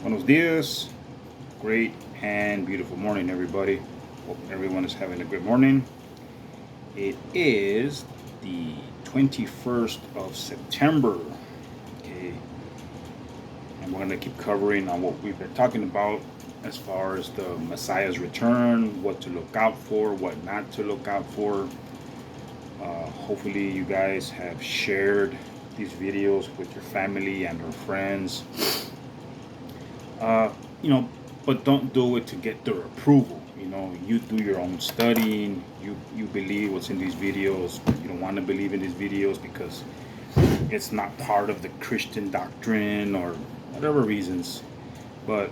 Buenos dias. Great and beautiful morning, everybody. Hope everyone is having a good morning. It is the 21st of September. Okay, and we're going to keep covering on what we've been talking about as far as the Messiah's return, what to look out for, what not to look out for. Hopefully, you guys have shared these videos with your family and or friends. Uh, you know, but don't do it to get their approval. You do your own studying. You believe what's in these videos. You don't want to believe in these videos because it's not part of the Christian doctrine or whatever reasons. But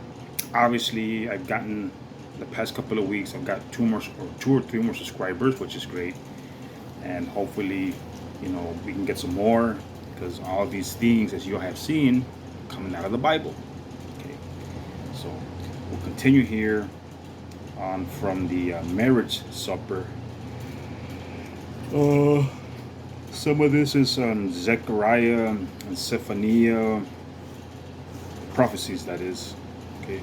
obviously, I've gotten the past couple of weeks. I've got two or three more subscribers, which is great. And hopefully, we can get some more because all these things, as you have seen, coming out of the Bible. Okay, so we'll continue here on from the marriage supper. Some of this is Zechariah and Zephaniah prophecies, that is. Okay,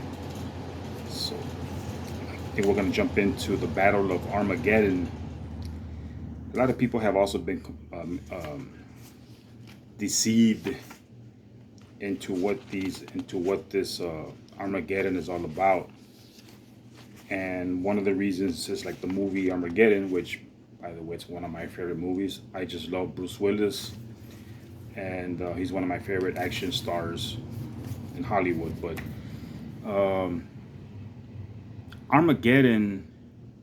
so I think we're going to jump into the Battle of Armageddon. A lot of people have also been deceived into what this Armageddon is all about. And one of the reasons is like the movie Armageddon, which, by the way, it's one of my favorite movies. I just love Bruce Willis, and he's one of my favorite action stars in Hollywood. But Armageddon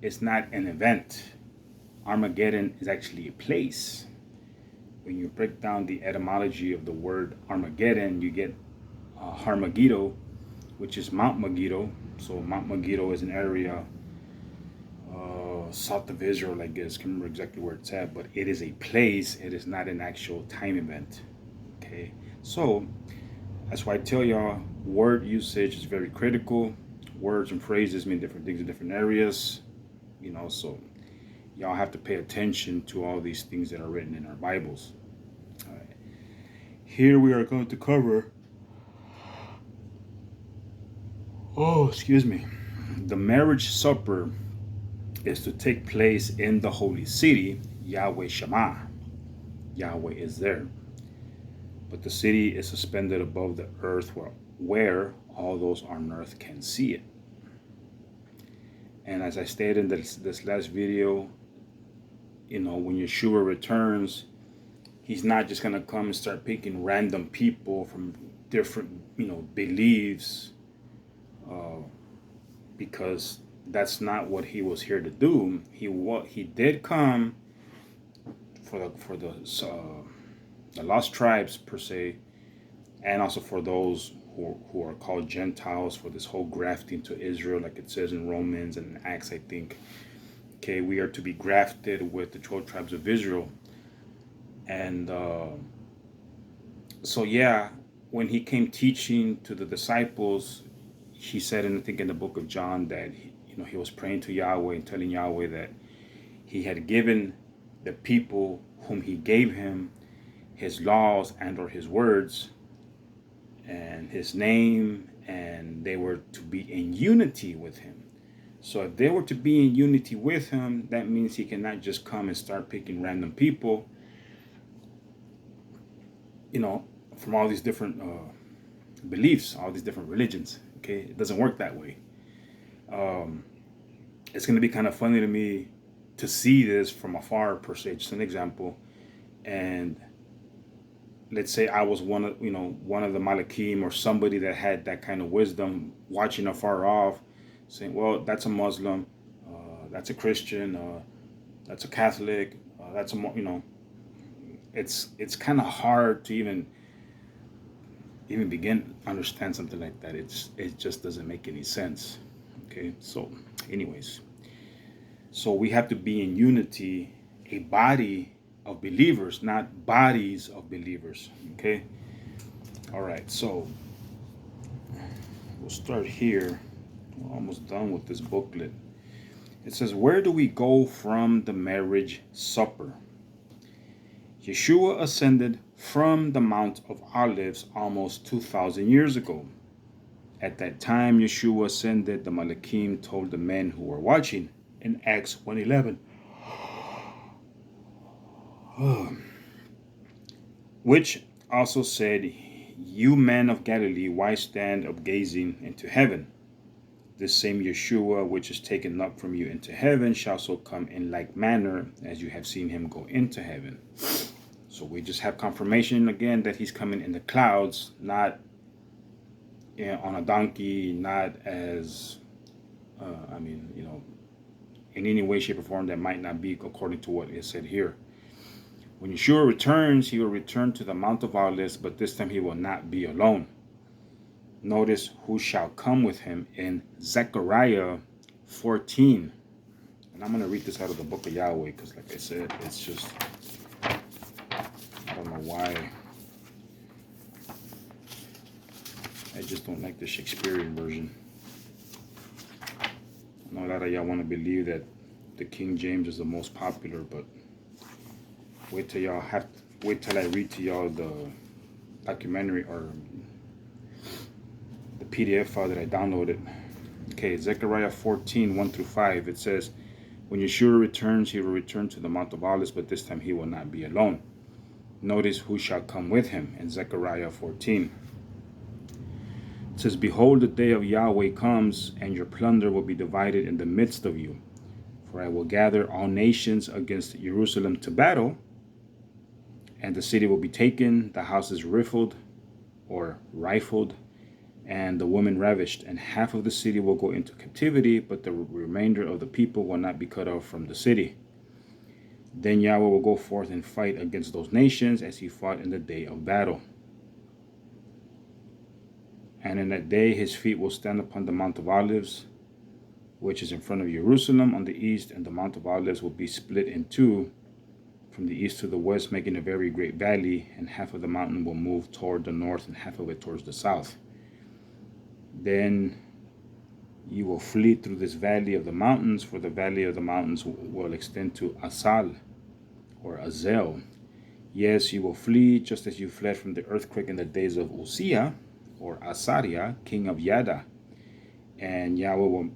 is not an event. Armageddon is actually a place. When you break down the etymology of the word Armageddon, you get Har Megiddo, which is Mount Megiddo. So Mount Megiddo is an area south of Israel, I guess. Can't remember exactly where it's at, but it is a place. It is not an actual time event. Okay, so that's why I tell y'all word usage is very critical. Words and phrases mean different things in different areas. So y'all have to pay attention to all these things that are written in our Bibles. All right. Here we are going to cover. Oh, excuse me. The marriage supper is to take place in the holy city, Yahweh Shema. Yahweh is there. But the city is suspended above the earth where all those on earth can see it. And as I stated in this last video, when Yahshua returns, he's not just going to come and start picking random people from different, beliefs, because that's not what he was here to do. He did come for the lost tribes per se, and also for those who are called Gentiles, for this whole grafting to Israel, like it says in Romans and Acts, I think. Okay, we are to be grafted with the 12 tribes of Israel. And so yeah, when he came teaching to the disciples, he said, I think in the book of John, that he was praying to Yahweh and telling Yahweh that he had given the people whom he gave him his laws and or his words and his name, and they were to be in unity with him. So if they were to be in unity with him, that means he cannot just come and start picking random people, from all these different beliefs, all these different religions. Okay, it doesn't work that way. It's going to be kind of funny to me to see this from afar, per se, just an example. And let's say I was one of the Malakim or somebody that had that kind of wisdom, watching afar off, saying, well, that's a Muslim, that's a Christian, that's a Catholic, that's a, it's kind of hard to even begin to understand something like that. It just doesn't make any sense. Okay, so anyways, so we have to be in unity, a body of believers, not bodies of believers. Okay, all right, so we'll start here. We're almost done with this booklet. It says, where do we go from the marriage supper? Yahshua ascended from the Mount of Olives almost 2,000 years ago. At that time, Yahshua ascended. The Malakim told the men who were watching in Acts 1:11, which also said, "You men of Galilee, why stand up gazing into heaven? This same Yahshua, which is taken up from you into heaven, shall so come in like manner as you have seen him go into heaven." So we just have confirmation again that he's coming in the clouds, not on a donkey, not as, in any way, shape, or form that might not be according to what is said here. When Yeshua returns, he will return to the Mount of Olives, but this time he will not be alone. Notice who shall come with him in Zechariah 14. And I'm going to read this out of the book of Yahweh because, like I said, it's just, I don't know why. I just don't like the Shakespearean version. I know a lot of y'all want to believe that the King James is the most popular, but wait till I read to y'all the documentary or the PDF file that I downloaded. Okay, Zechariah 14, 1-5. It says, "When Yeshua returns, he will return to the Mount of Olives, but this time he will not be alone. Notice who shall come with him in Zechariah 14. It says, "Behold, the day of Yahweh comes, and your plunder will be divided in the midst of you. For I will gather all nations against Jerusalem to battle, and the city will be taken, the houses rifled or rifled, and the women ravished, and half of the city will go into captivity, but the remainder of the people will not be cut off from the city. Then Yahweh will go forth and fight against those nations as he fought in the day of battle. And in that day his feet will stand upon the Mount of Olives, which is in front of Jerusalem on the east, and the Mount of Olives will be split in two from the east to the west, making a very great valley, and half of the mountain will move toward the north and half of it towards the south. Then you will flee through this valley of the mountains, for the valley of the mountains will extend to Asal or Azel. Yes, you will flee just as you fled from the earthquake in the days of Uzziah or Asariah, king of Yada. And Yahweh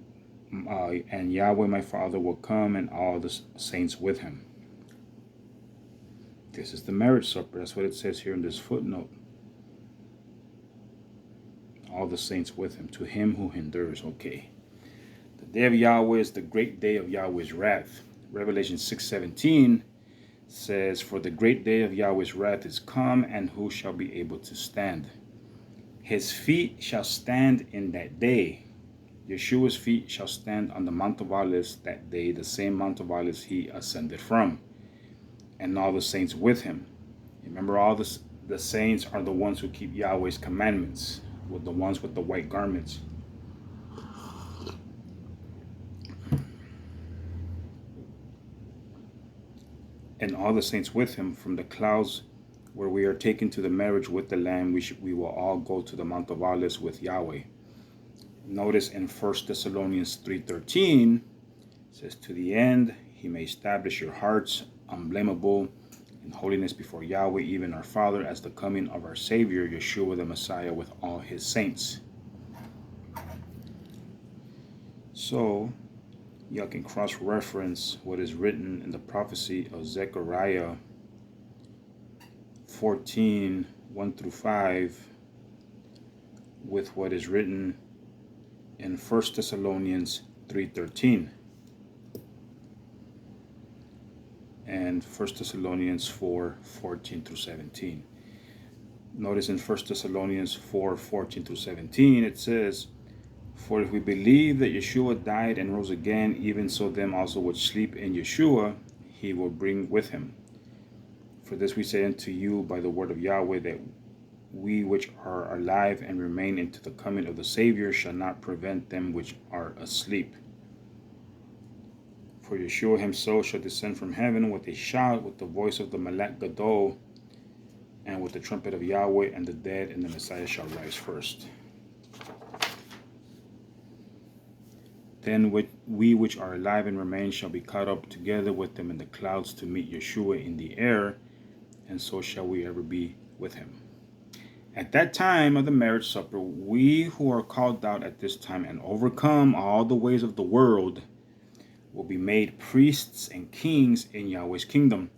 my Father will come, and all the saints with him." This is the marriage supper. That's what it says here in this footnote. All the saints with him, to him who endures. Okay. The day of Yahweh is the great day of Yahweh's wrath. Revelation 6:17 says, "For the great day of Yahweh's wrath is come, and who shall be able to stand? His feet shall stand in that day." Yeshua's feet shall stand on the Mount of Olives that day, the same Mount of Olives he ascended from, and all the saints with him. Remember, all the saints are the ones who keep Yahweh's commandments, with the ones with the white garments. And all the saints with him, from the clouds where we are taken to the marriage with the Lamb, we will all go to the Mount of Olives with Yahweh. Notice in 1 Thessalonians 3:13, it says, "To the end he may establish your hearts unblameable in holiness before Yahweh, even our Father, as the coming of our Savior, Yeshua the Messiah, with all his saints." So, y'all can cross-reference what is written in the prophecy of Zechariah 14, 1-5, with what is written in 1 Thessalonians 3:13 and 1 Thessalonians 4:14-17. Notice in 1 Thessalonians 4:14-17 it says, "For if we believe that Yeshua died and rose again, even so them also which sleep in Yeshua he will bring with him. For this we say unto you by the word of Yahweh, that we which are alive and remain into the coming of the Savior shall not prevent them which are asleep. For Yeshua himself shall descend from heaven with a shout, with the voice of the Malach Gadol, and with the trumpet of Yahweh, and the dead and the Messiah shall rise first. Then we which are alive and remain shall be caught up together with them in the clouds to meet Yeshua in the air, and so shall we ever be with him. At that time of the marriage supper, we who are called out at this time and overcome all the ways of the world will be made priests and kings in Yahweh's kingdom.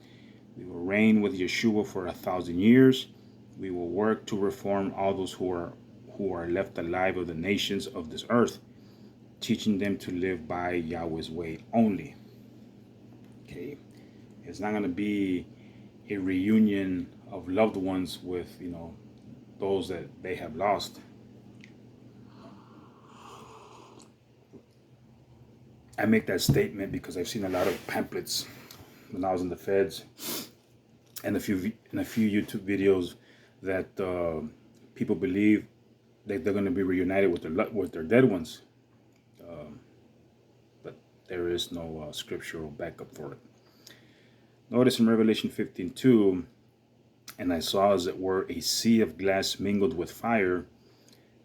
We will reign with Yahshua for 1,000 years. We will work to reform all those who are left alive of the nations of this earth, teaching them to live by Yahweh's way only. Okay, it's not going to be a reunion of loved ones with, those that they have lost. I make that statement because I've seen a lot of pamphlets when I was in the feds, and a few YouTube videos that people believe that they're going to be reunited with their dead ones, but there is no scriptural backup for it. Notice in Revelation 15:2, and I saw as it were a sea of glass mingled with fire,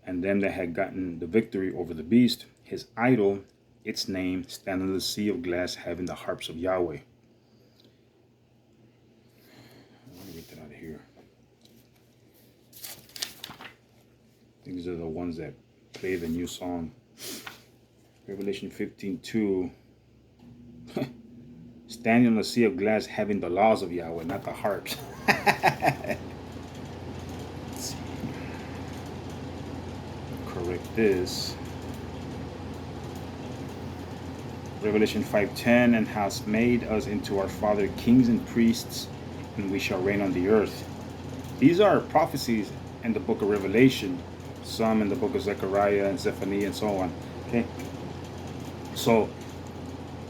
and them that had gotten the victory over the beast, his idol, its name, stand in the sea of glass, having the harps of Yahweh. Let me get that out of here. I think these are the ones that play the new song. Revelation 15:2. Standing on the sea of glass, having the laws of Yahweh, not the harps. Let's see. Correct this. Revelation 5:10, and has made us into our Father kings and priests, and we shall reign on the earth. These are prophecies in the book of Revelation, some in the book of Zechariah and Zephaniah and so on. Okay, so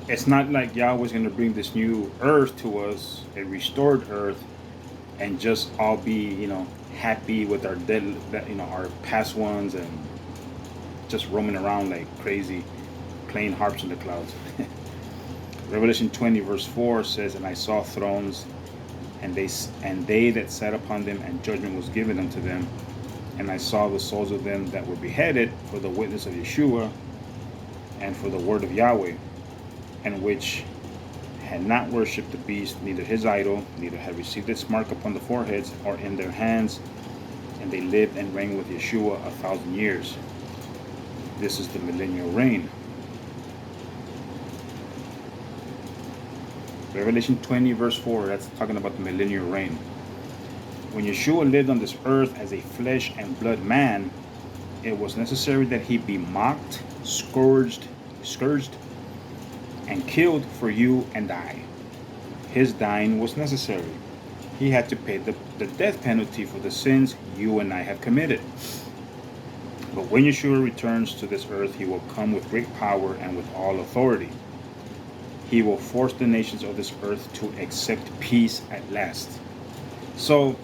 it's not like Yahweh's going to bring this new earth to us, a restored earth, and just all be, happy with our dead, our past ones, and just roaming around like crazy, playing harps in the clouds. Revelation 20 verse 4 says, and I saw thrones, and they that sat upon them, and judgment was given unto them. And I saw the souls of them that were beheaded for the witness of Yahshua and for the word of Yahweh, and which had not worshipped the beast, neither his idol, neither had received its mark upon the foreheads or in their hands, and they lived and reigned with Yahshua 1,000 years. This is the millennial reign. Revelation 20 verse 4, that's talking about the millennial reign. When Yahshua lived on this earth as a flesh and blood man, it was necessary that he be mocked, scourged, and killed for you and I. His dying was necessary. He had to pay the death penalty for the sins you and I have committed. But when Yahshua returns to this earth, he will come with great power and with all authority. He will force the nations of this earth to accept peace at last. So,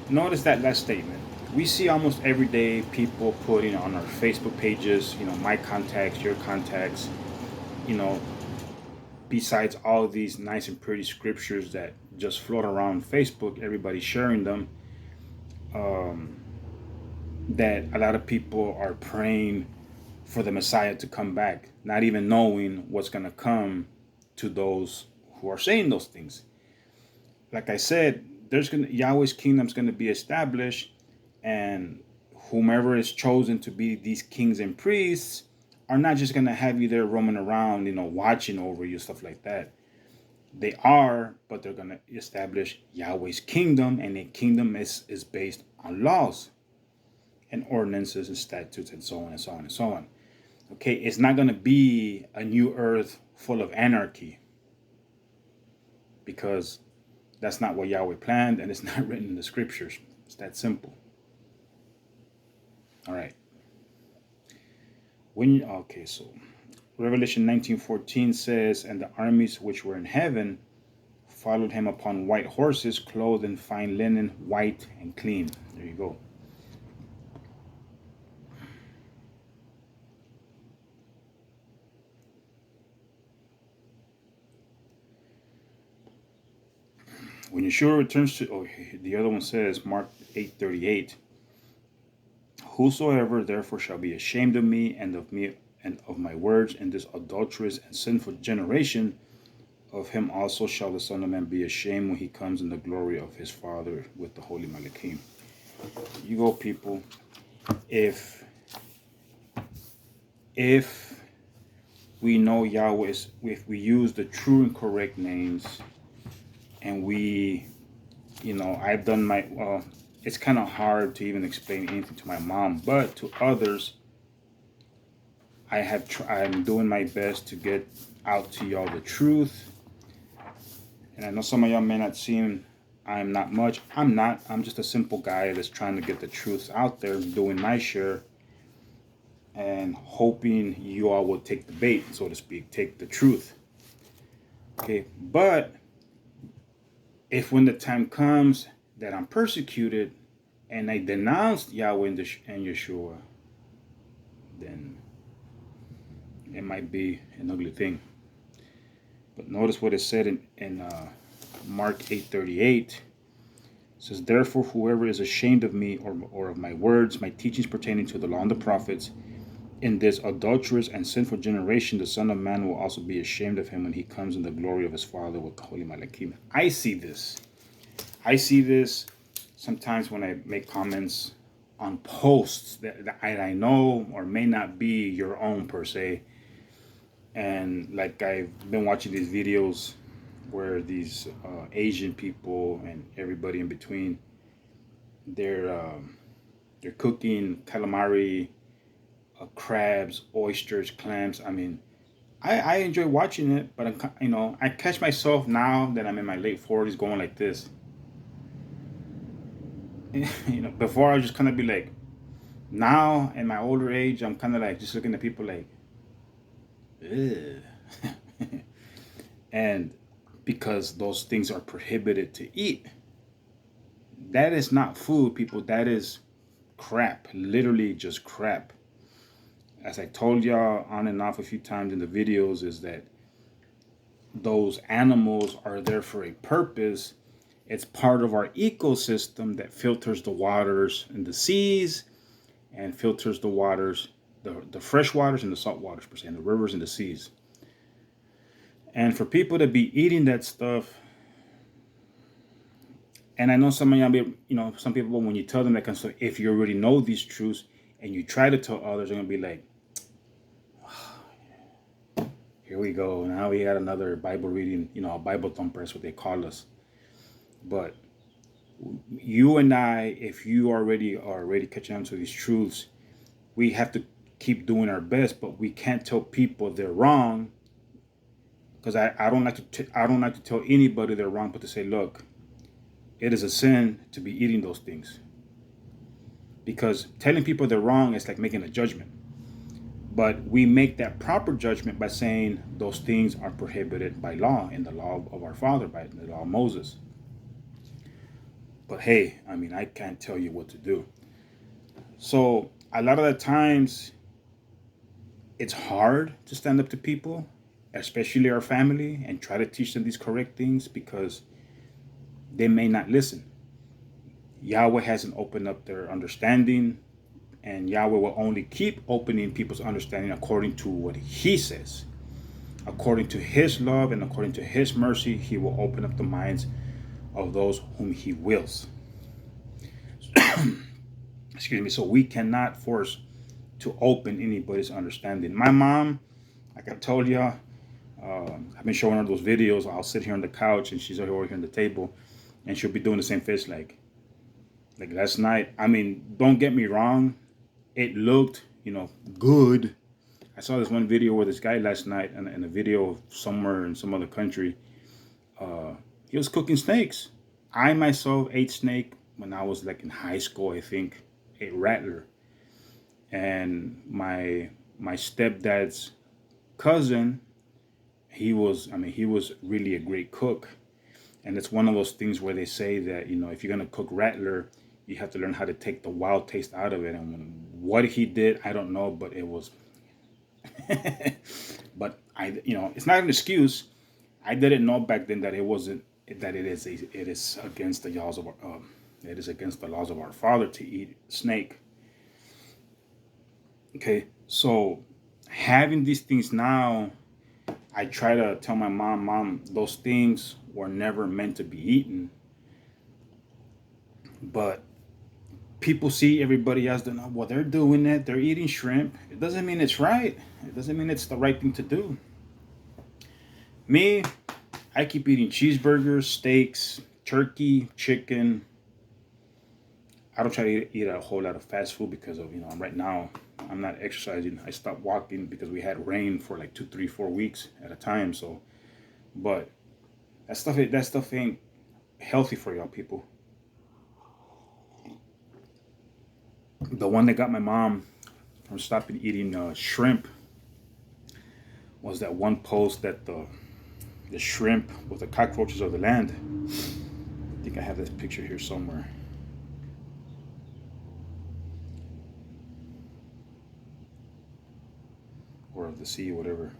notice that last statement. We see almost every day people putting on our Facebook pages, my contacts, your contacts, besides all these nice and pretty scriptures that just float around Facebook, everybody sharing them, that a lot of people are praying for the Messiah to come back, not even knowing what's going to come to those who are saying those things. Like I said, Yahweh's kingdom is going to be established, and whomever is chosen to be these kings and priests are not just going to have you there roaming around, watching over you, stuff like that. They are, but they're going to establish Yahweh's kingdom, and a kingdom is based on laws and ordinances and statutes and so on and so on and so on. Okay, it's not going to be a new earth full of anarchy, because that's not what Yahweh planned, and it's not written in the scriptures. It's that simple. All right. So Revelation 19:14 says, and the armies which were in heaven followed him upon white horses, clothed in fine linen, white and clean. There you go. When Yahshua returns to, the other one says, Mark 8:38, whosoever therefore shall be ashamed of me and of my words in this adulterous and sinful generation, of him also shall the Son of Man be ashamed when he comes in the glory of his Father with the holy Malachim. You go, people. If we know Yahweh is, if we use the true and correct names, and we, I've done my, it's kind of hard to even explain anything to my mom, but to others, I'm doing my best to get out to y'all the truth. And I know some of y'all may not seem, I'm not much. I'm not. I'm just a simple guy that's trying to get the truth out there, doing my share, and hoping you all will take the bait, so to speak, take the truth. Okay, but if when the time comes that I'm persecuted and I denounce Yahweh and Yahshua, then it might be an ugly thing. But notice what it said in Mark 8:38. It says, "Therefore, whoever is ashamed of me or of my words, my teachings pertaining to the law and the prophets, in this adulterous and sinful generation, the Son of Man will also be ashamed of him when he comes in the glory of his Father with holy malakim." I see this. I see this sometimes when I make comments on posts that I know or may not be your own per se. And like I've been watching these videos where these Asian people and everybody in between, they're cooking calamari, crabs, oysters, clams. I mean, I enjoy watching it, but I catch myself now that I'm in my late 40s going like this. Before I was just kind of be like, now in my older age, I'm kind of like just looking at people like, ugh. And because those things are prohibited to eat, that is not food, people. That is crap, literally just crap. As I told y'all on and off a few times in the videos, is that those animals are there for a purpose. It's part of our ecosystem that filters the waters in the seas and filters the waters, the fresh waters and the salt waters per se, and the rivers and the seas. And for people to be eating that stuff, and I know some of y'all, some people, when you tell them that kind of stuff, if you already know these truths and you try to tell others, they're gonna be like, here we go. Now we had another Bible reading, a Bible thumper, that's what they call us. But you and I, if you already are already catching on to these truths, we have to keep doing our best, but we can't tell people they're wrong. Because I don't like to tell anybody they're wrong, but to say, look, it is a sin to be eating those things. Because telling people they're wrong is like making a judgment. But we make that proper judgment by saying those things are prohibited by law, in the law of our Father, by the law of Moses. But hey, I can't tell you what to do. So a lot of the times, it's hard to stand up to people, especially our family, and try to teach them these correct things because they may not listen. Yahweh hasn't opened up their understanding, and Yahweh will only keep opening people's understanding according to what He says. According to His love and according to His mercy, He will open up the minds of those whom He wills. Excuse me. So we cannot force to open anybody's understanding. My mom, like I told you, I've been showing her those videos. I'll sit here on the couch and she's over here on the table, and she'll be doing the same face like last night. Don't get me wrong, it looked good. I saw this one video where this guy last night in a video of somewhere in some other country, he was cooking snakes. I myself ate snake when I was like in high school, I think. Ate rattler. And my stepdad's cousin, he was really a great cook. And it's one of those things where they say that, if you're going to cook rattler, you have to learn how to take the wild taste out of it. And what he did, I don't know, but it was, but it's not an excuse. I didn't know back then that it wasn't, that it is against the laws of it is against the laws of our Father to eat snake. Okay, so having these things now, I try to tell my mom, those things were never meant to be eaten. But people see everybody else doing, well, they're doing it, they're eating shrimp. It doesn't mean it's right. It doesn't mean it's the right thing to do. Me, I keep eating cheeseburgers, steaks, turkey, chicken. I don't try to eat a whole lot of fast food because of, right now I'm not exercising. I stopped walking because we had rain for like 2, 3, 4 weeks at a time. So, but that stuff ain't healthy for y'all people. The one that got my mom from stopping eating shrimp was that one post that the shrimp was the cockroaches of the land. I think I have this picture here somewhere. Or of the sea, whatever.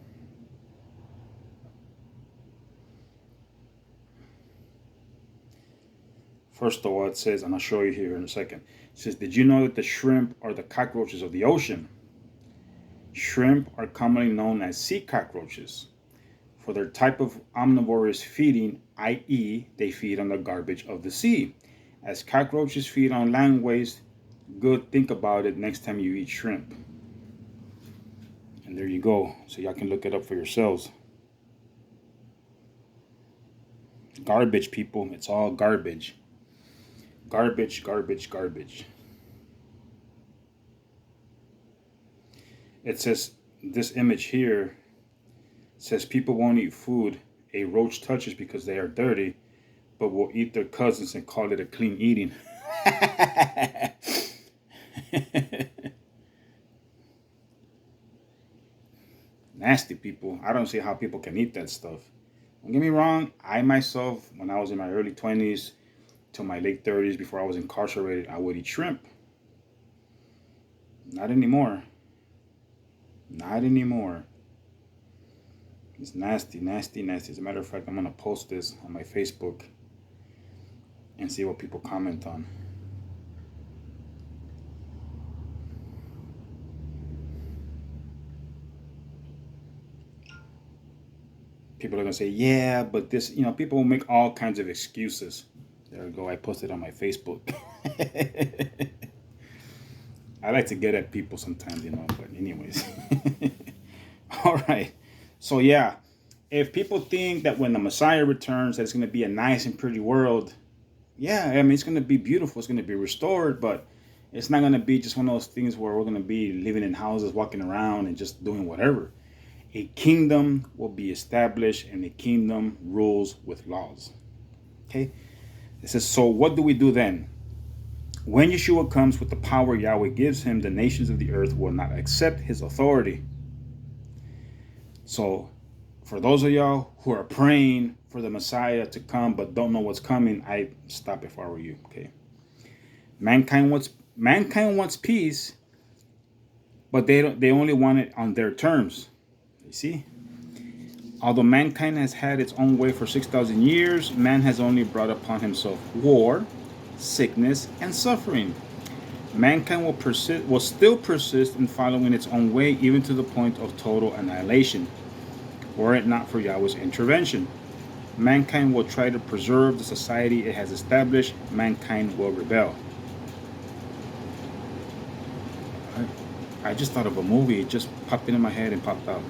First of all, it says, and I'll show you here in a second. It says, did you know that the shrimp are the cockroaches of the ocean? Shrimp are commonly known as sea cockroaches for their type of omnivorous feeding, i.e., they feed on the garbage of the sea. As cockroaches feed on land waste, good, think about it next time you eat shrimp. And there you go. So y'all can look it up for yourselves. Garbage, people. It's all garbage. Garbage, garbage, garbage. It says, this image here says people won't eat food a roach touches because they are dirty, but will eat their cousins and call it a clean eating. Nasty people. I don't see how people can eat that stuff. Don't get me wrong. I myself, when I was in my early 20s till my late 30s, before I was incarcerated, I would eat shrimp. Not anymore. Not anymore. It's nasty, nasty, nasty. As a matter of fact, I'm going to post this on my Facebook and see what people comment on. People are going to say, yeah, but this, people will make all kinds of excuses. There we go. I posted on my Facebook. I like to get at people sometimes, but anyways. All right. So, yeah, if people think that when the Messiah returns, that it's going to be a nice and pretty world, yeah, I mean, it's going to be beautiful. It's going to be restored, but it's not going to be just one of those things where we're going to be living in houses, walking around, and just doing whatever. A kingdom will be established, and the kingdom rules with laws. Okay? It says, so what do we do then? When Yahshua comes with the power Yahweh gives him, the nations of the earth will not accept his authority. So, for those of y'all who are praying for the Messiah to come but don't know what's coming, I stop if I were you. Okay. Mankind wants peace, but they only want it on their terms. You see? Although mankind has had its own way for 6,000 years, man has only brought upon himself war, sickness, and suffering. Mankind will still persist in following its own way, even to the point of total annihilation. Were it not for Yahweh's intervention, mankind will try to preserve the society it has established. Mankind will rebel. I just thought of a movie. It just popped into my head and popped out.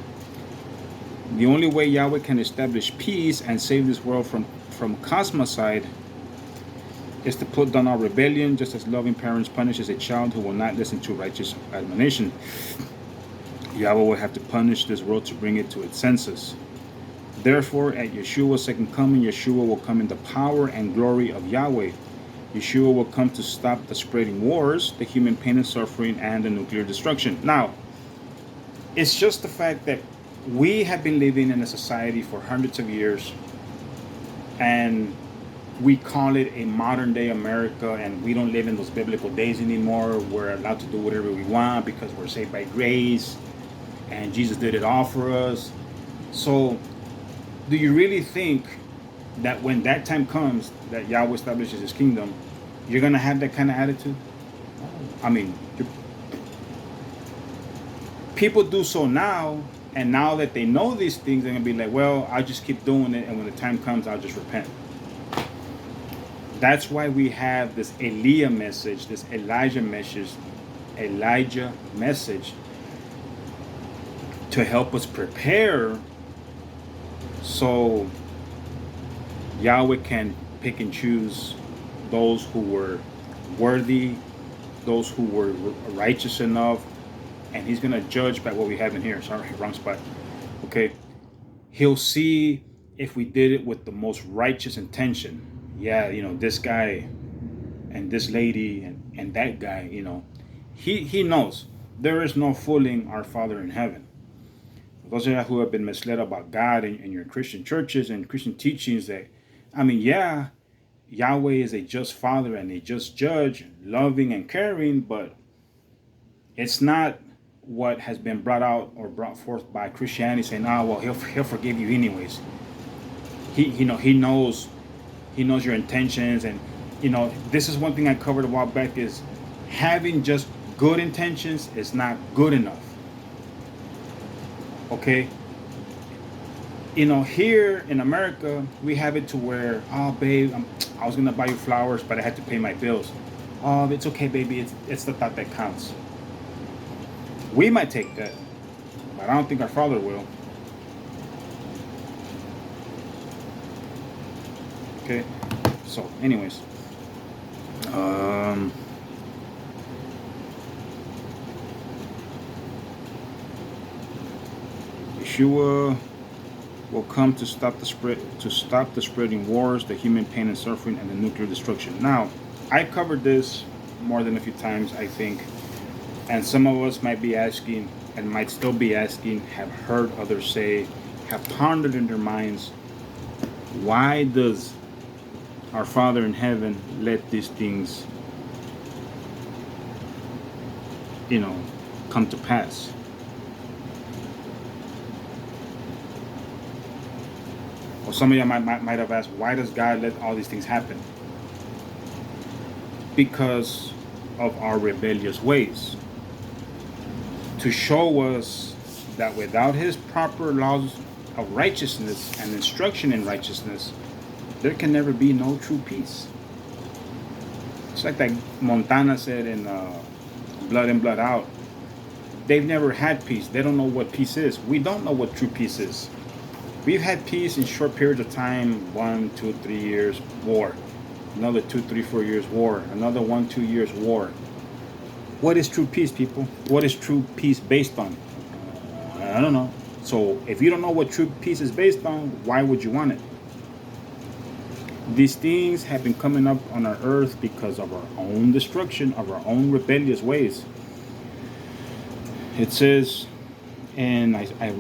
The only way Yahweh can establish peace and save this world from cosmocide is to put down our rebellion, just as loving parents punishes a child who will not listen to righteous admonition. Yahweh will have to punish this world to bring it to its senses. Therefore, at Yeshua's second coming, Yeshua will come in the power and glory of Yahweh. Yeshua will come to stop the spreading wars, the human pain and suffering, and the nuclear destruction. Now, it's just the fact that we have been living in a society for hundreds of years, and we call it a modern day America, and we don't live in those biblical days anymore. We're allowed to do whatever we want because we're saved by grace, and Jesus did it all for us. So, do you really think that when that time comes, that Yahweh establishes his kingdom, you're going to have that kind of attitude? I mean, people do so now, and now that they know these things, they're going to be like, well, I'll just keep doing it, and when the time comes, I'll just repent. That's why we have this this Elijah message to help us prepare so Yahweh can pick and choose those who were worthy, those who were righteous enough, and he's going to judge by what we have in here. Sorry, wrong spot. Okay. He'll see if we did it with the most righteous intention. Yeah, this guy and this lady and that guy, he knows there is no fooling our Father in heaven. Those of you who have been misled about God in your Christian churches and Christian teachings, yeah, Yahweh is a just Father and a just Judge, loving and caring, but it's not what has been brought out or brought forth by Christianity saying, well, he'll forgive you anyways. He knows your intentions, and this is one thing I covered a while back, is having just good intentions is not good enough. Okay. Here in America, we have it to where, oh babe, I was gonna buy you flowers, but I had to pay my bills. Oh, it's okay, baby. It's the thought that counts. We might take that, but I don't think our Father will. Okay. So, anyways, Yahshua will come to stop the spreading wars, the human pain and suffering, and the nuclear destruction. Now, I covered this more than a few times, I think, and some of us might be asking, and might still be asking, have heard others say, have pondered in their minds, why does our Father in heaven let these things, come to pass? Or some of you might have asked, why does God let all these things happen? Because of our rebellious ways. To show us that without His proper laws of righteousness and instruction in righteousness, there can never be no true peace. It's like that Montana said in Blood In, Blood Out. They've never had peace. They don't know what peace is. We don't know what true peace is. We've had peace in short periods of time, 1, 2, 3 years, war. Another 2, 3, 4 years, war. Another 1, 2 years, war. What is true peace, people? What is true peace based on? I don't know. So if you don't know what true peace is based on, why would you want it? These things have been coming up on our earth because of our own destruction, of our own rebellious ways. It says, and I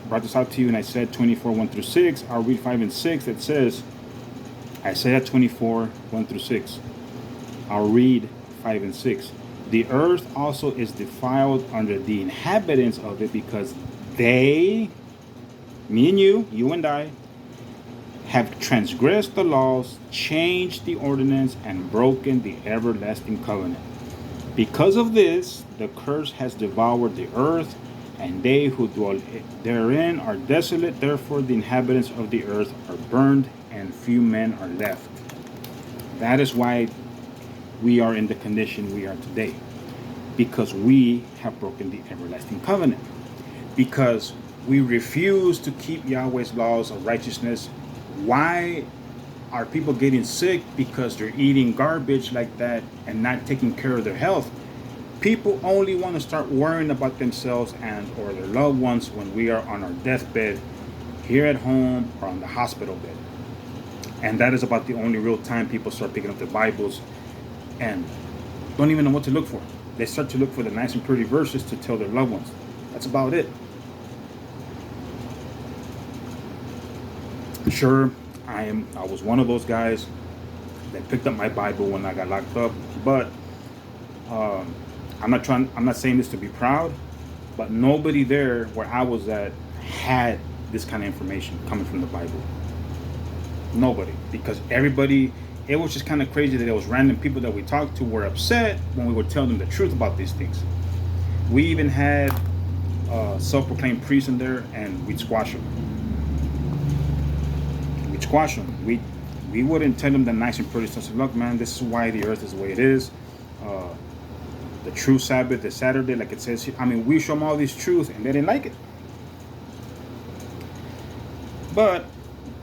brought this out to you, and I said 24, 1 through 6. I'll read 5 and 6. It says, Isaiah 24, 1 through 6. I'll read 5 and 6. The earth also is defiled under the inhabitants of it, because they, me and you and I, have transgressed the laws, changed the ordinance, and broken the everlasting covenant. Because of this, the curse has devoured the earth, and they who dwell therein are desolate. Therefore the inhabitants of the earth are burned, and few men are left. That is why we are in the condition we are today, because we have broken the everlasting covenant, because we refuse to keep Yahweh's laws of righteousness. Why are people getting sick? Because they're eating garbage like that and not taking care of their health. People only want to start worrying about themselves and or their loved ones when we are on our deathbed, here at home, or on the hospital bed. And that is about the only real time people start picking up their Bibles and don't even know what to look for. They start to look for the nice and pretty verses to tell their loved ones. That's about it. Sure, I was one of those guys that picked up my Bible when I got locked up, but I'm not saying this to be proud, but nobody there where I was at had this kind of information coming from the Bible. Nobody. Because everybody, it was just kind of crazy that there was random people that we talked to were upset when we would tell them the truth about these things. We even had self-proclaimed priests in there, and we'd squash them. We wouldn't tell them the nice and pretty stuff. So look, man, this is why the earth is the way it is. The true Sabbath is Saturday, like it says here. I mean, we show them all these truths, and they didn't like it. But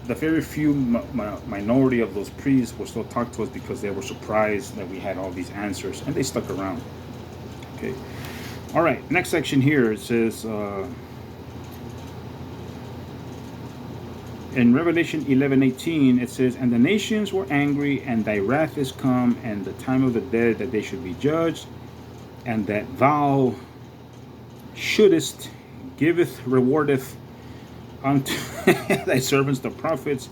the very few minority of those priests will still talk to us because they were surprised that we had all these answers, and they stuck around. Okay. All right. Next section here, it says in Revelation 11:18, it says, "And the nations were angry, and thy wrath is come, and the time of the dead that they should be judged, and that thou shouldest giveth rewardeth unto thy servants the prophets,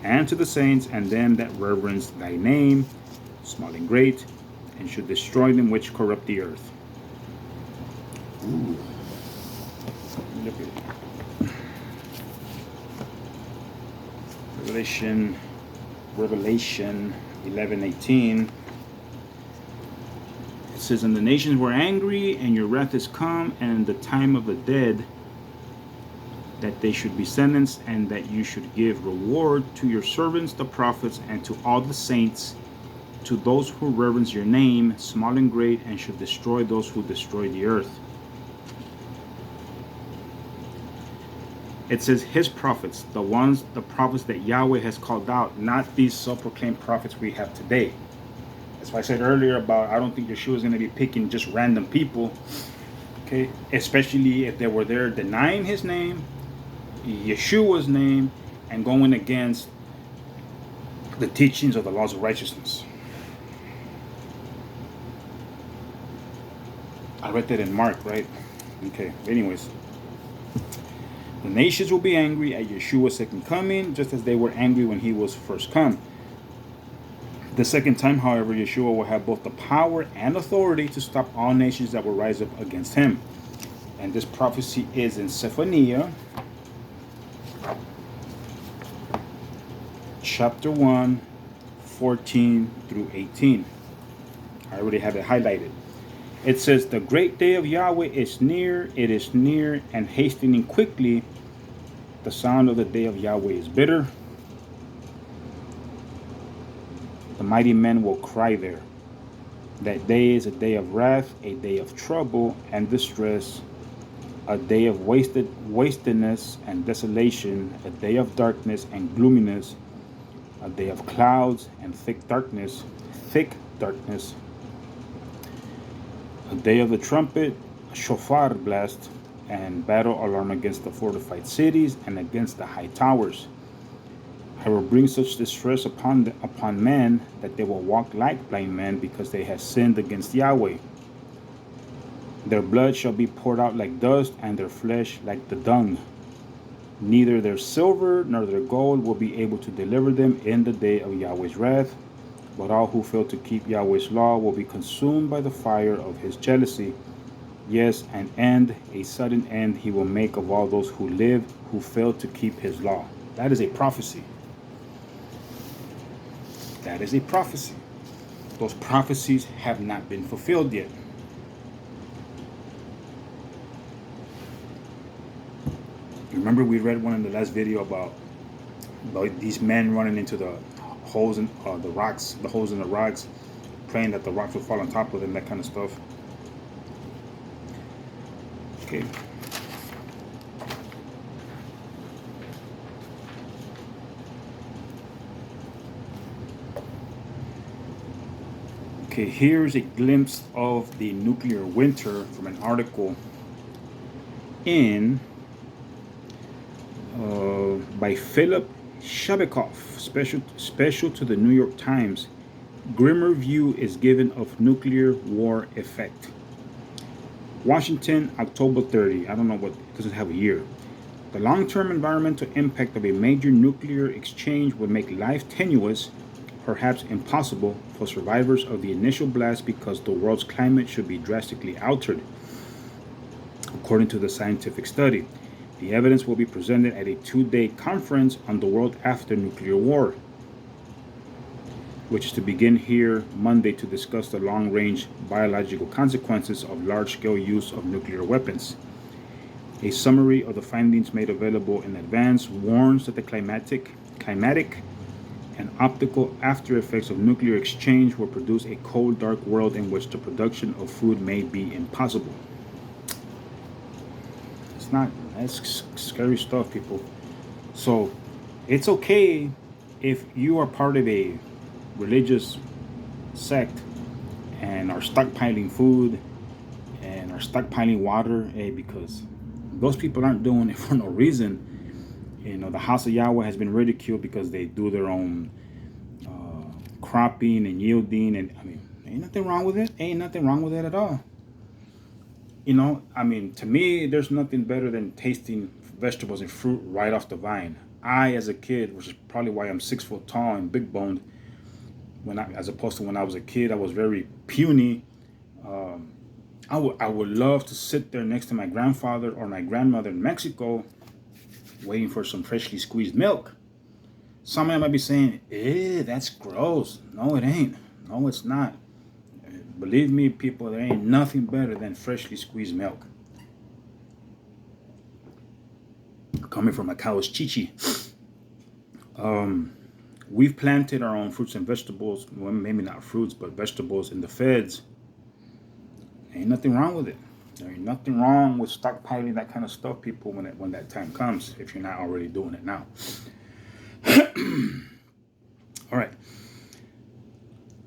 and to the saints, and them that reverence thy name, small and great, and should destroy them which corrupt the earth." Ooh. Look at it. Revelation 11:18. It says, "And the nations were angry, and your wrath is come, and the time of the dead that they should be sentenced, and that you should give reward to your servants the prophets, and to all the saints, to those who reverence your name, small and great, and should destroy those who destroy the earth." It says his prophets, the prophets that Yahweh has called out, not these self-proclaimed prophets we have today. That's why I said earlier about I don't think Yahshua is going to be picking just random people, okay? Especially if they were there denying his name, Yeshua's name, and going against the teachings of the laws of righteousness. I read that in Mark, right? Okay, anyways. The nations will be angry at Yeshua's second coming, just as they were angry when he was first come. The second time, however, Yeshua will have both the power and authority to stop all nations that will rise up against him. And this prophecy is in Zephaniah, chapter 1, 14 through 18. I already have it highlighted. It says, "The great day of Yahweh is near, it is near, and hastening quickly. The sound of the day of Yahweh is bitter. The mighty men will cry there. That day is a day of wrath, a day of trouble and distress, a day of wastedness and desolation, a day of darkness and gloominess, a day of clouds and thick darkness, a day of the trumpet, a shofar blast, and battle alarm against the fortified cities and against the high towers. I will bring such distress upon men that they will walk like blind men, because they have sinned against Yahweh. Their blood shall be poured out like dust, and their flesh like the dung. Neither their silver nor their gold will be able to deliver them in the day of Yahweh's wrath. But all who fail to keep Yahweh's law will be consumed by the fire of his jealousy. Yes, an end, a sudden end, he will make of all those who live, who fail to keep his law." That is a prophecy. That is a prophecy. Those prophecies have not been fulfilled yet. Remember we read one in the last video about these men running into the holes in the rocks, praying that the rocks will fall on top of them, that kind of stuff. Okay. Okay, here's a glimpse of the nuclear winter from an article in by Philip Shabakov, special to the New York Times. Grimmer view is given of nuclear war effect. Washington, October 30. I don't know what, it doesn't have a year. The long-term environmental impact of a major nuclear exchange would make life tenuous, perhaps impossible, for survivors of the initial blast, because the world's climate should be drastically altered. According to the scientific study, the evidence will be presented at a 2-day conference on the world after nuclear war, which is to begin here Monday to discuss the long-range biological consequences of large-scale use of nuclear weapons. A summary of the findings made available in advance warns that the climatic and optical after effects of nuclear exchange will produce a cold, dark world in which the production of food may be impossible. It's not, that's scary stuff, people. So it's okay if you are part of a religious sect and are stockpiling food and are stockpiling water, because those people aren't doing it for no reason. The house of Yahweh has been ridiculed because they do their own cropping and yielding, and I mean, ain't nothing wrong with it. Ain't nothing wrong with it at all. To me, there's nothing better than tasting vegetables and fruit right off the vine. I, as a kid, which is probably why I'm 6 foot tall and big boned, as opposed to when I was a kid, I was very puny. I would love to sit there next to my grandfather or my grandmother in Mexico, waiting for some freshly squeezed milk. Somebody might be saying, that's gross. No, it ain't. No, it's not. Believe me, people, there ain't nothing better than freshly squeezed milk. Coming from a cow's chichi. We've planted our own fruits and vegetables. Well, maybe not fruits, but vegetables in the feds. Ain't nothing wrong with it. There ain't nothing wrong with stockpiling that kind of stuff, people, when that time comes, if you're not already doing it now. All right.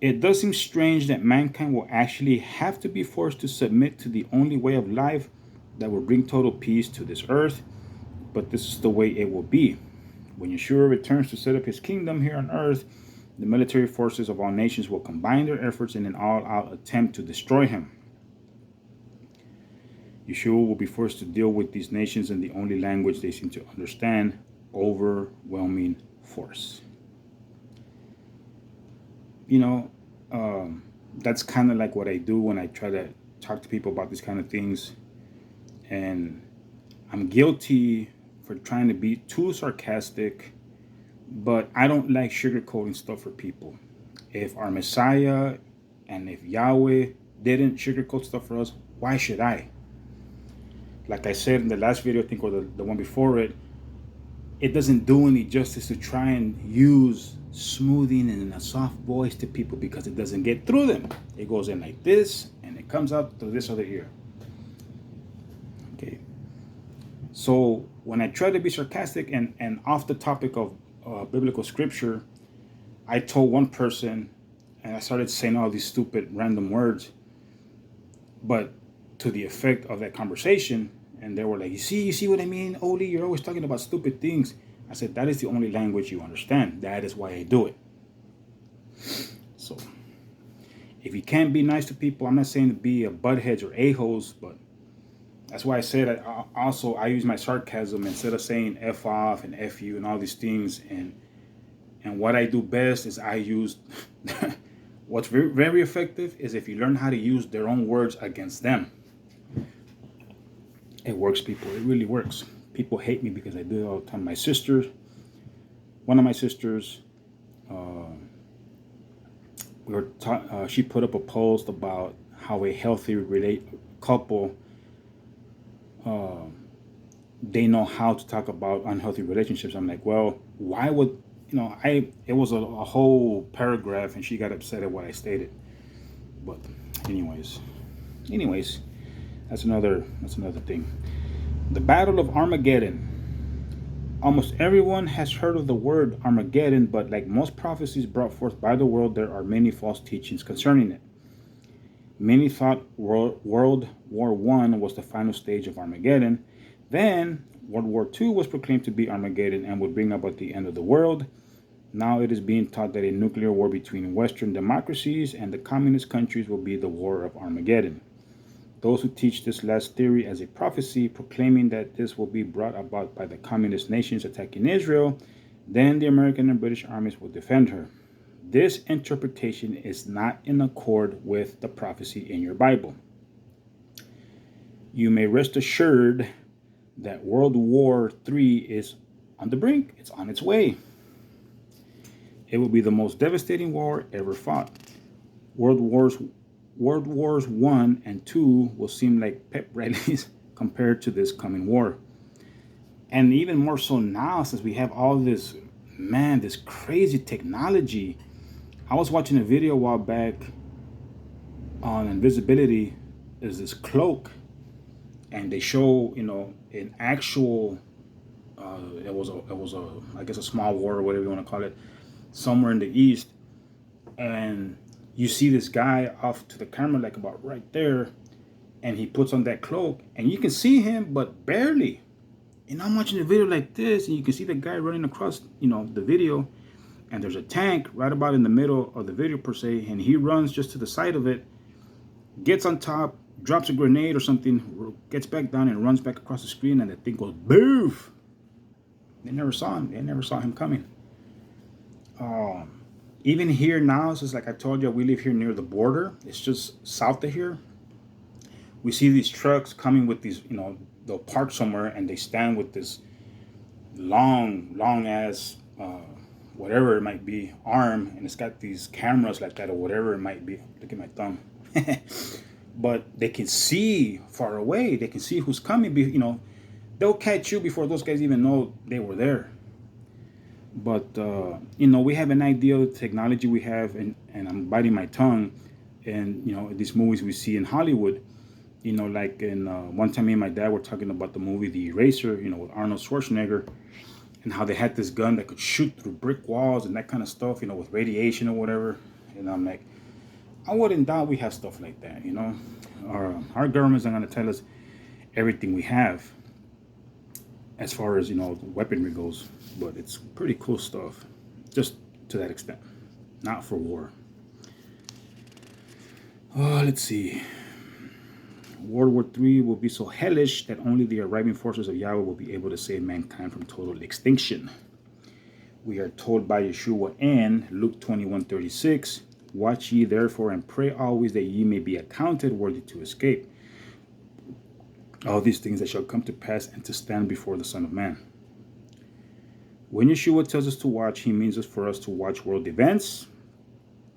It does seem strange that mankind will actually have to be forced to submit to the only way of life that will bring total peace to this earth, but this is the way it will be. When Yahshua returns to set up his kingdom here on earth, the military forces of all nations will combine their efforts in an all-out attempt to destroy him. Yahshua will be forced to deal with these nations in the only language they seem to understand: overwhelming force. That's kind of like what I do when I try to talk to people about these kind of things. And I'm guilty for trying to be too sarcastic, but I don't like sugarcoating stuff for people. If our Messiah and if Yahweh didn't sugarcoat stuff for us, why should I? Like I said in the last video, I think, or the one before it, it doesn't do any justice to try and use smoothing and a soft voice to people, because it doesn't get through them. It goes in like this and it comes out through this other ear. Okay. So when I try to be sarcastic and off the topic of biblical scripture, I told one person, and I started saying all these stupid random words, but to the effect of that conversation, and they were like, you see what I mean, Oli, you're always talking about stupid things. I said, that is the only language you understand. That is why I do it. So if you can't be nice to people, I'm not saying to be a buttheads or a-holes, but that's why I said I use my sarcasm instead of saying F off and F you and all these things. And what I do best is I use what's very, very effective is if you learn how to use their own words against them. It works, people. It really works. People hate me because I do it all the time. My sisters, one of my sisters, she put up a post about how a healthy couple, they know how to talk about unhealthy relationships. I'm like, well, why would, it was a whole paragraph and she got upset at what I stated. But anyways, that's another thing. The Battle of Armageddon. Almost everyone has heard of the word Armageddon, but like most prophecies brought forth by the world, there are many false teachings concerning it. Many thought World War I was the final stage of Armageddon. Then World War II was proclaimed to be Armageddon and would bring about the end of the world. Now it is being taught that a nuclear war between Western democracies and the communist countries will be the war of Armageddon. Those who teach this last theory as a prophecy, proclaiming that this will be brought about by the communist nations attacking Israel, then the American and British armies will defend her. This interpretation is not in accord with the prophecy in your Bible. You may rest assured that World War III is on the brink. It's on its way. It will be the most devastating war ever fought. World Wars I and II will seem like pep rallies compared to this coming war. And even more so now, since we have all this man, this crazy technology. I was watching a video a while back on invisibility. Is this cloak, and they show, an actual. It was a I guess a small war or whatever you want to call it, somewhere in the east, and you see this guy off to the camera like about right there, and he puts on that cloak, and you can see him but barely. And I'm watching the video like this, and you can see the guy running across, the video, and there's a tank right about in the middle of the video per se, and he runs just to the side of it, gets on top, drops a grenade or something, gets back down and runs back across the screen, and the thing goes boof. They never saw him. They never saw him coming. Even here now, it's just like I told you, we live here near the border. It's just south of here. We see these trucks coming with these, they'll park somewhere and they stand with this long ass, whatever it might be, arm, and it's got these cameras like that or whatever it might be. Look at my thumb. But they can see far away. They can see who's coming. They'll catch you before those guys even know they were there. But we have an idea of the technology we have, and I'm biting my tongue. And these movies we see in Hollywood, like in one time me and my dad were talking about the movie The Eraser, with Arnold Schwarzenegger, and how they had this gun that could shoot through brick walls and that kind of stuff, with radiation or whatever. And I'm like, I wouldn't doubt we have stuff like that. Our government's not going to tell us everything we have as far as weaponry goes, but it's pretty cool stuff, just to that extent, not for war. Let's see. World War III will be so hellish that only the arriving forces of Yahweh will be able to save mankind from total extinction. We are told by Yahshua in Luke 21:36, watch ye therefore and pray always that ye may be accounted worthy to escape all these things that shall come to pass and to stand before the Son of Man. When Yahshua tells us to watch, he means for us to watch world events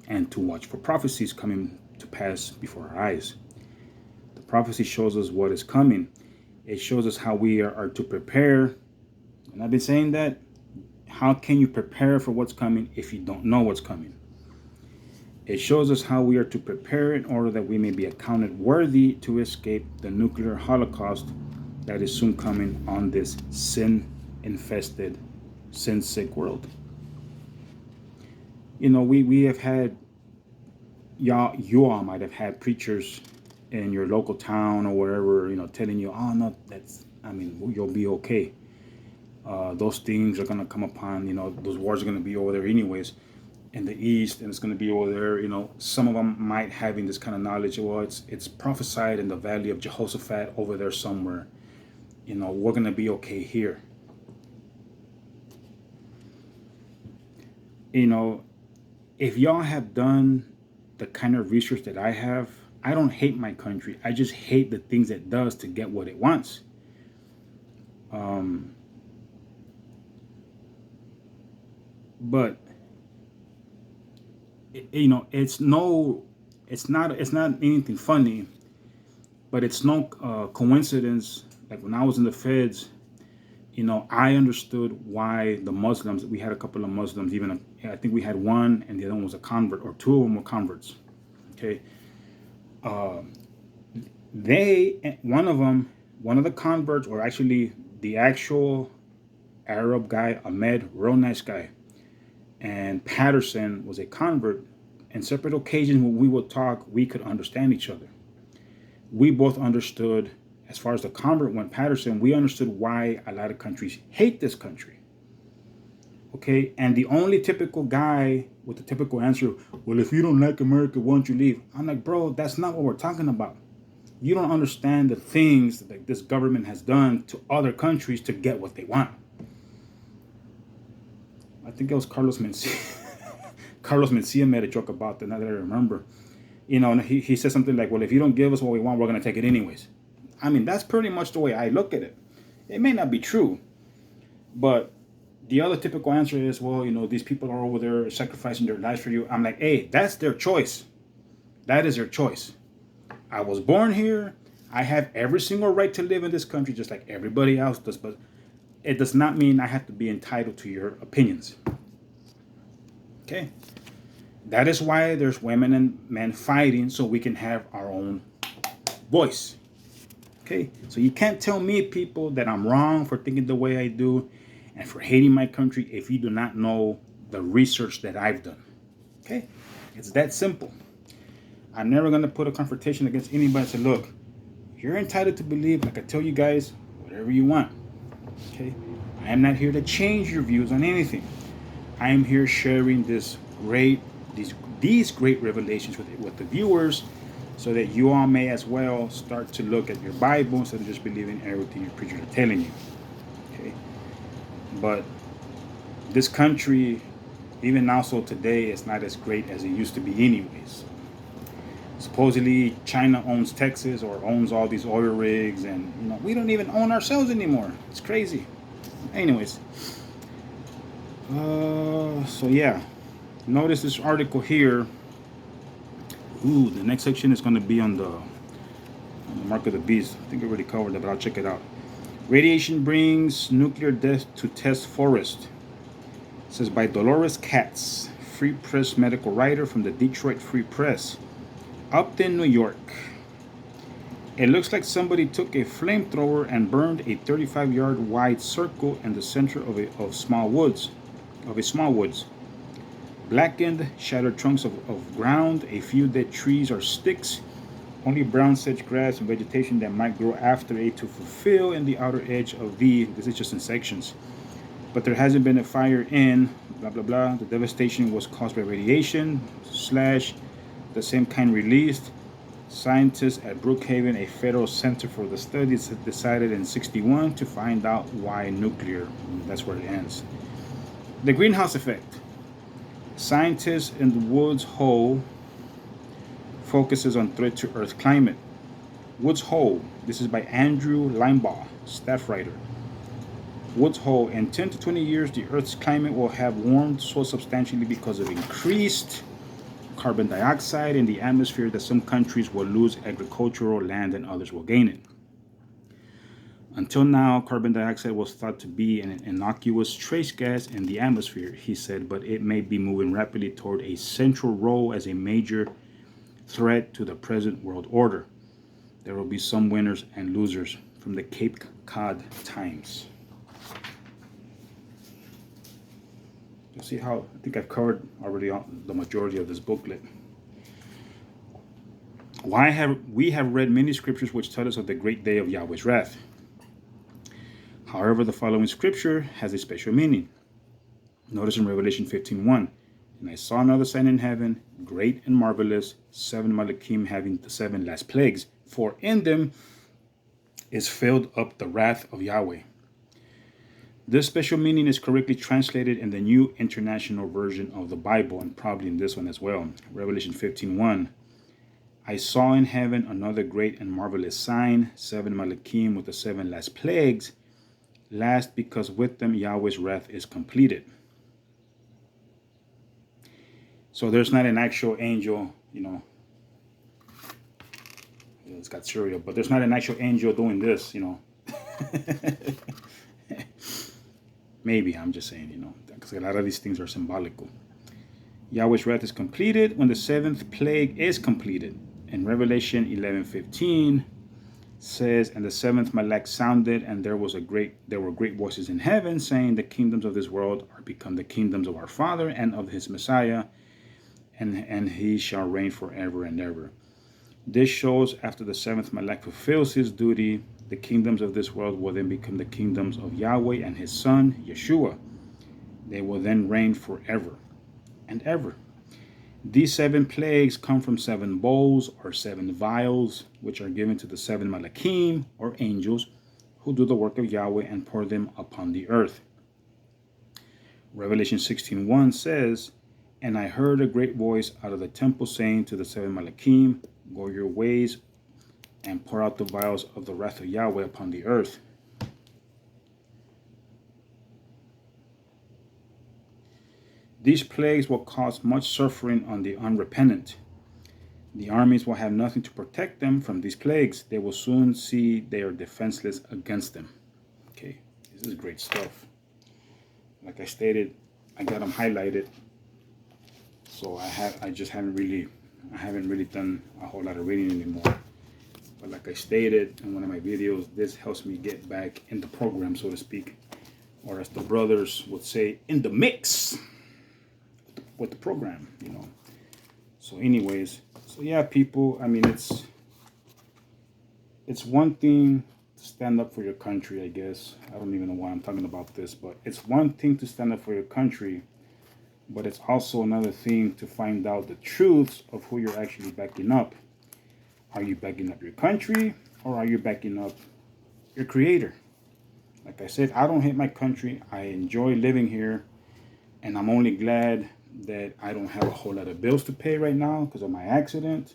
and to watch for prophecies coming to pass before our eyes. The prophecy shows us what is coming. It shows us how we are to prepare. And I've been saying that. How can you prepare for what's coming if you don't know what's coming? It shows us how we are to prepare in order that we may be accounted worthy to escape the nuclear holocaust that is soon coming on this sin-infested, sin-sick world. We have had, you all might have had preachers in your local town or wherever, telling you, oh no, you'll be okay. Those things are going to come upon, those wars are going to be over there anyways. In the east, and it's going to be over there. Some of them might having this kind of knowledge. Well, it's prophesied in the valley of Jehoshaphat over there somewhere. We're going to be okay here. If y'all have done the kind of research that I have, I don't hate my country. I just hate the things it does to get what it wants. But it's not anything funny, but it's no coincidence. Like when I was in the feds, I understood why the Muslims, we had a couple of Muslims, I think we had one and the other one was a convert, or two of them were converts. Okay. One of the converts, or actually the actual Arab guy, Ahmed, real nice guy, and Patterson was a convert. In separate occasions when we would talk, we could understand each other. We both understood, as far as the convert went, Patterson, we understood why a lot of countries hate this country. Okay, and the only typical guy with the typical answer, well, if you don't like America, why don't you leave? I'm like, bro, that's not what we're talking about. You don't understand the things that this government has done to other countries to get what they want. I think it was Carlos Mencia. Carlos Mencia made a joke about that, now that I remember. He said something like, well, if you don't give us what we want, we're going to take it anyways. That's pretty much the way I look at it. It may not be true, but the other typical answer is, well, these people are over there sacrificing their lives for you. I'm like, hey, that's their choice. That is their choice. I was born here. I have every single right to live in this country just like everybody else does, but it does not mean I have to be entitled to your opinions. Okay. That is why there's women and men fighting so we can have our own voice. Okay. So you can't tell me, people, that I'm wrong for thinking the way I do and for hating my country if you do not know the research that I've done. Okay. It's that simple. I'm never going to put a confrontation against anybody and say, look, you're entitled to believe, like I tell you guys, whatever you want. Okay. I am not here to change your views on anything. I am here sharing these great revelations with the viewers, so that you all may as well start to look at your Bible instead of just believing everything your preachers are telling you. Okay. But this country, even also today, is not as great as it used to be anyways. Supposedly China owns Texas or owns all these oil rigs, and we don't even own ourselves anymore. It's crazy. Anyways, so yeah, notice this article here. Ooh, the next section is going to be on the mark of the beast. I think I already covered that, but I'll check it out. Radiation brings nuclear death to test forest. It says by Dolores Katz, Free Press medical writer from the Detroit Free Press. Upton, New York. It looks like somebody took a flamethrower and burned a 35-yard wide circle in the center of a small woods. Blackened, shattered trunks of ground, a few dead trees or sticks, only brown sedge grass and vegetation that might grow after it to fulfill in the outer edge of this is just in sections. But there hasn't been a fire in, blah, blah, blah. The devastation was caused by radiation, / the same kind released. Scientists at Brookhaven, a federal center for the studies, decided in 1961 to find out why nuclear. That's where it ends. The greenhouse effect. Scientists in the Woods Hole focuses on threat to Earth climate. Woods Hole. This is by Andrew Linebaugh, staff writer. Woods Hole. In 10 to 20 years, the Earth's climate will have warmed so substantially because of increased carbon dioxide in the atmosphere that some countries will lose agricultural land and others will gain it. Until now, carbon dioxide was thought to be an innocuous trace gas in the atmosphere, he said, but it may be moving rapidly toward a central role as a major threat to the present world order. There will be some winners and losers, from the Cape Cod Times. You'll see how I think I've covered already the majority of this booklet. We have read many scriptures which tell us of the great day of Yahweh's wrath. However, the following scripture has a special meaning. Notice in Revelation 15:1, and I saw another sign in heaven, great and marvelous, 7 Malachim having the 7 last plagues, for in them is filled up the wrath of Yahweh. This special meaning is correctly translated in the New International Version of the Bible, and probably in this one as well. Revelation 15:1. I saw in heaven another great and marvelous sign, 7 Malachim with the 7 last plagues, last because with them Yahweh's wrath is completed. So there's not an actual angel, it's got cereal, but there's not an actual angel doing this, Maybe, I'm just saying, because a lot of these things are symbolical. Yahweh's wrath is completed when the 7th plague is completed. In Revelation 11:15 says, and the 7th Malach sounded, and there were great voices in heaven saying, the kingdoms of this world are become the kingdoms of our Father and of his Messiah, and he shall reign forever and ever. This shows after the 7th Malach fulfills his duty, the kingdoms of this world will then become the kingdoms of Yahweh and his son, Yahshua. They will then reign forever and ever. These 7 plagues come from 7 bowls or 7 vials, which are given to the 7 Malachim, or angels, who do the work of Yahweh and pour them upon the earth. Revelation 16:1 says, and I heard a great voice out of the temple saying to the 7 Malachim, go your ways and pour out the vials of the wrath of Yahweh upon the earth. These plagues will cause much suffering on the unrepentant. The armies will have nothing to protect them from these plagues. They will soon see they are defenseless against them. Okay, this is great stuff. Like I stated, I got them highlighted So I haven't really done a whole lot of reading anymore. But like I stated in one of my videos, this helps me get back in the program, so to speak, or as the brothers would say, in the mix with the program, you know. So anyways, so yeah, people, I mean, it's one thing to stand up for your country, I guess. I don't even know why I'm talking about this, but it's one thing to stand up for your country, but it's also another thing to find out the truths of who you're actually backing up. Are you backing up your country, or are you backing up your creator? Like I said, I don't hate my country. I enjoy living here, and I'm only glad that I don't have a whole lot of bills to pay right now because of my accident.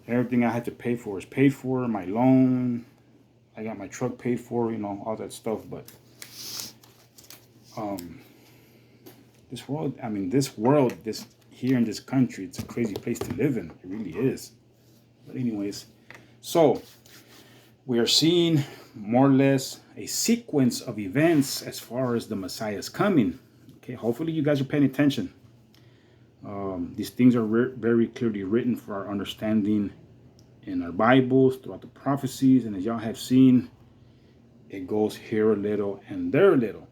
Everything I had to pay for is paid for. My loan, I got my truck paid for, you know, all that stuff. But this world, this here in this country, it's a crazy place to live in. It really is. But anyways, so we are seeing more or less a sequence of events as far as the Messiah's coming. Okay, hopefully you guys are paying attention. These things are very clearly written for our understanding in our Bibles, throughout the prophecies, and as y'all have seen, it goes here a little and there a little.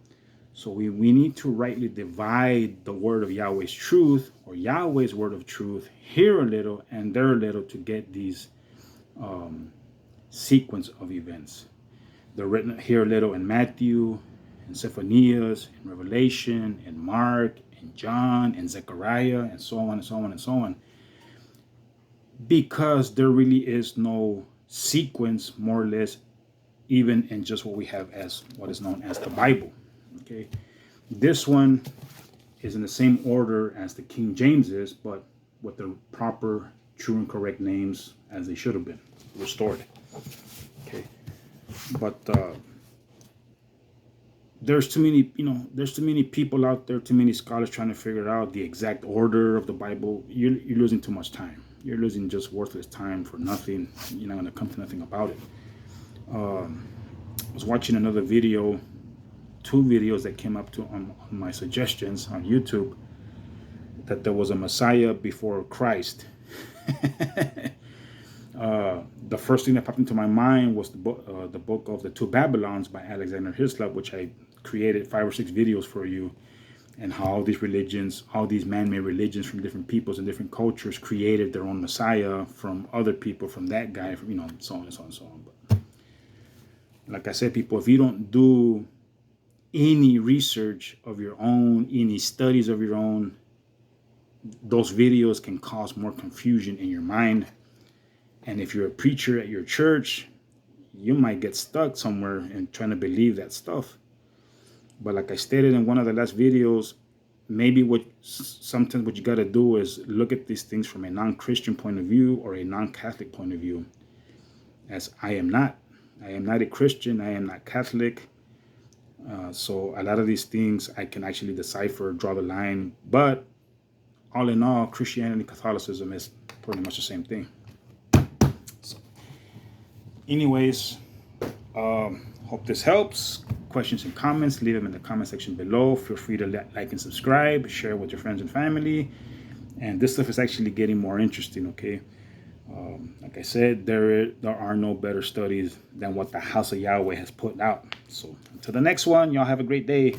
So we need to rightly divide the word of Yahweh's truth, or Yahweh's word of truth, here a little and there a little, to get these sequence of events. They're written here a little in Matthew, in Zephaniah, in Revelation, in Mark, in John, in Zechariah, and so on and so on and so on. Because there really is no sequence, more or less, even in just what we have as what is known as the Bible. Okay, this one is in the same order as the King James is, but with the proper, true, and correct names as they should have been restored. Okay, but there's too many people out there, too many scholars trying to figure out the exact order of the Bible. You're losing too much time. You're losing just worthless time for nothing. You're not going to come to nothing about it. I was watching another video, two videos that came up on my suggestions on YouTube, that there was a Messiah before Christ. The first thing that popped into my mind was the book of the Two Babylons by Alexander Hislop, which I created 5 or 6 videos for you, and how all these religions, all these man-made religions from different peoples and different cultures created their own Messiah from other people, from that guy, from, you know, so on and so on and so on. But like I said, people, if you don't do any research of your own, any studies of your own, those videos can cause more confusion in your mind. And if you're a preacher at your church, you might get stuck somewhere and trying to believe that stuff. But like I stated in one of the last videos, maybe sometimes what you got to do is look at these things from a non-Christian point of view, or a non-Catholic point of view. As I am not a Christian, I am not Catholic. So a lot of these things I can actually decipher, draw the line. But all in all, Christianity and Catholicism is pretty much the same thing. So anyways, hope this helps. Questions and comments, leave them in the comment section below. Feel free to like and subscribe, share with your friends and family. And this stuff is actually getting more interesting, okay? Like I said, there are no better studies than what the House of Yahweh has put out. So until the next one, y'all have a great day.